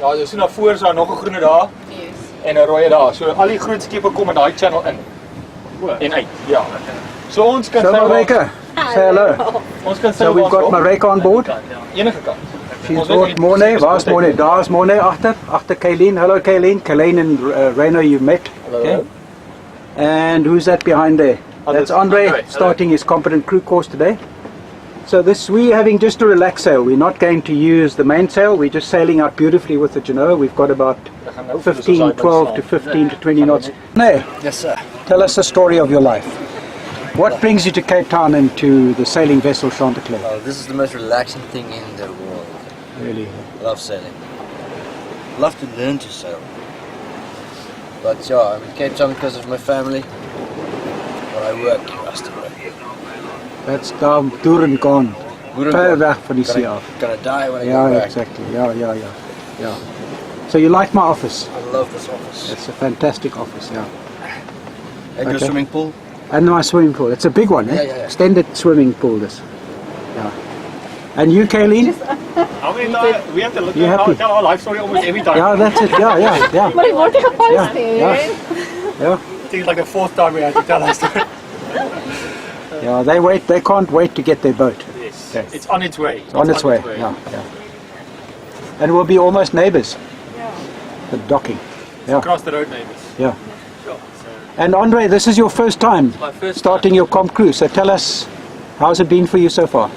Ja, dus na voor is daar nog 'n groene daar. Yes. En 'n rooi daar. So al die groot skepe kom in daai channel in. En uit. Ja. So ons kan So Marika, say hello. Ons kan So we've got Marika on board. Enige kant. She's brought Mornay. Waar's Mornay? Daar's Mornay agter Kayleen. Hello Kayleen. Kayleen and Reino you met. Okay. And who's that behind there? That's Andre starting his competent crew course today. So we're having just a relax sail. We're not going to use the mainsail. We're just sailing out beautifully with the Genoa. We've got about 12 to 15 to 20 knots. No. Yes, sir. Tell us the story of your life. What brings you to Cape Town and to the sailing vessel Chantecler? Oh, this is the most relaxing thing in the world. Really? I love sailing. I love to learn to sail. But yeah, I'm in Cape Town because of my family. When I work, you must work. That's down Duran gone. Ver weg van die see af. Gonna die when I Yeah, go back. exactly. Yeah. So you like my office? I love this office. It's a fantastic office, yeah. And your swimming pool? And my swimming pool. It's a big one, eh? Yeah. Extended swimming pool, this. Yeah. And you, Kayleen? How many times we have to look You happy? tell our life story almost every time. Yeah, that's it. Yeah. Maar die word gepost Yeah. I think it's like the 4th time we had to tell our story. Yeah, they can't wait to get their boat. Yes. Okay. It's on its way. On its way. Yeah. And we'll be almost neighbours. Yeah. The docking. Yeah. Across the road neighbours. Yeah. Sure. And Andre, this is your first time My first starting your comp crew. So tell us, how's it been for you so far?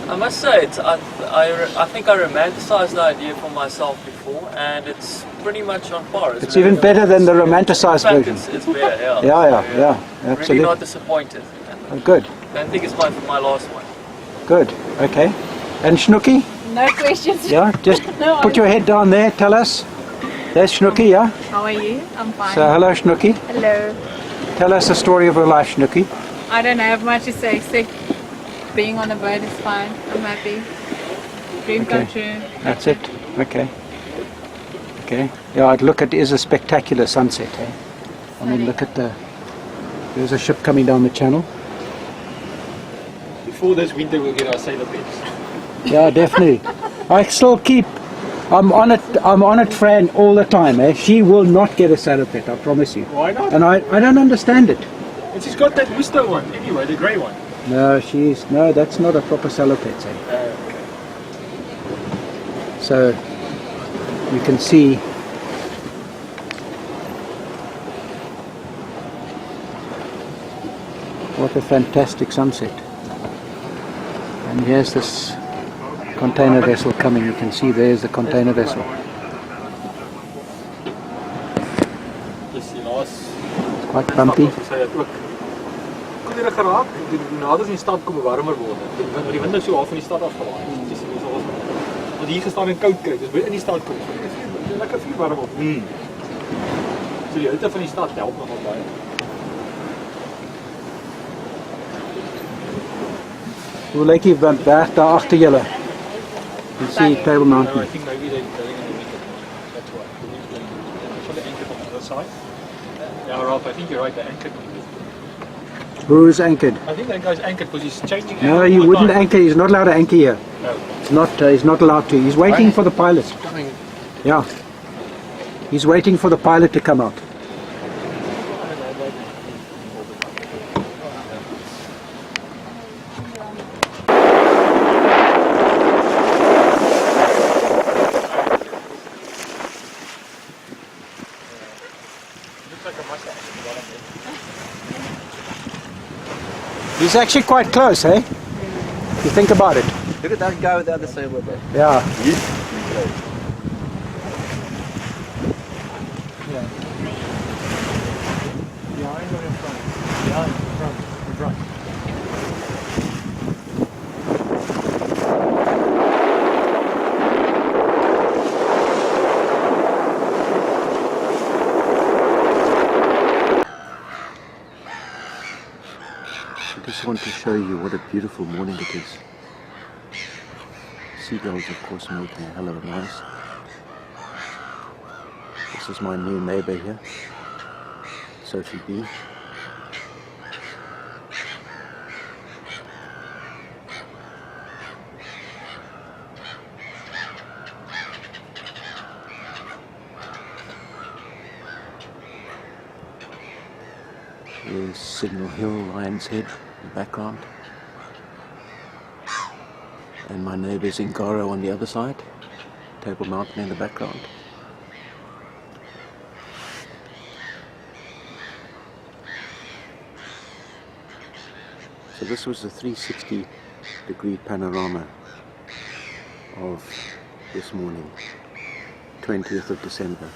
I must say, I think I romanticized the idea for myself before, and it's pretty much on par. It's even better than the romanticized In fact, version. it's better, Yeah, Really absolutely. not disappointed. Oh, good, I don't think it's my last one. good. Okay. And Snooky? No questions. Yeah, just No, put your head down there. Tell us. There's Snooky, yeah? How are you? I'm fine. So hello, Snooky. Hello. Tell us the story of your life, Snooky. I don't have much to say except being on a boat is fine. I'm happy. Dream come true. That's it. Okay. Yeah, it is a spectacular sunset. Eh? I mean, look at there's a ship coming down the channel. Before this winter we'll get our sailor beds. Yeah, definitely. I'm on it, Fran, all the time. Eh? She will not get a sailor pet, I promise you. Why not? And I don't understand it. And she's got that Wisto one anyway, the grey one. No, that's not a proper sailor pet. Eh? Okay. So you can see what a fantastic sunset. And here's this container vessel coming. You can see there's the container vessel. Dis die laas. It's quite bumpy. Sy het ook koeler geraak en toe nader in die stad kom warmer word. Want die wind is so half van die stad af gelaai. Dis is al wat hier gestaan en koud kry. Dis by in die stad kom. Dis lekker vuur warm op. So die hitte van die stad help nogal baie. Hoe lyk die berg daar agter julle? You see Table No, I Mountain. think maybe they're going to make it. That's why. Put the anchor on the other side. Yeah, Rob, I think you're right. The anchor. Who's anchored? I think that guy's anchored because he's changing. No, angle you all the wouldn't time. anchor. He's not allowed to anchor here. No. He's not allowed to. He's waiting for the pilot. Yeah. He's waiting for the pilot to come out. He's actually quite close, eh? You think about it. Look at that guy with the other sailboat there. Yeah. I just want to show you what a beautiful morning it is. Seagulls, of course, making a hell of a noise. This is my new neighbor here, Sophie B. There's Signal Hill, Lion's Head in the background. And my neighbour's Ngaro on the other side. Table Mountain in the background. So this was a 360-degree panorama of this morning, 20th of December.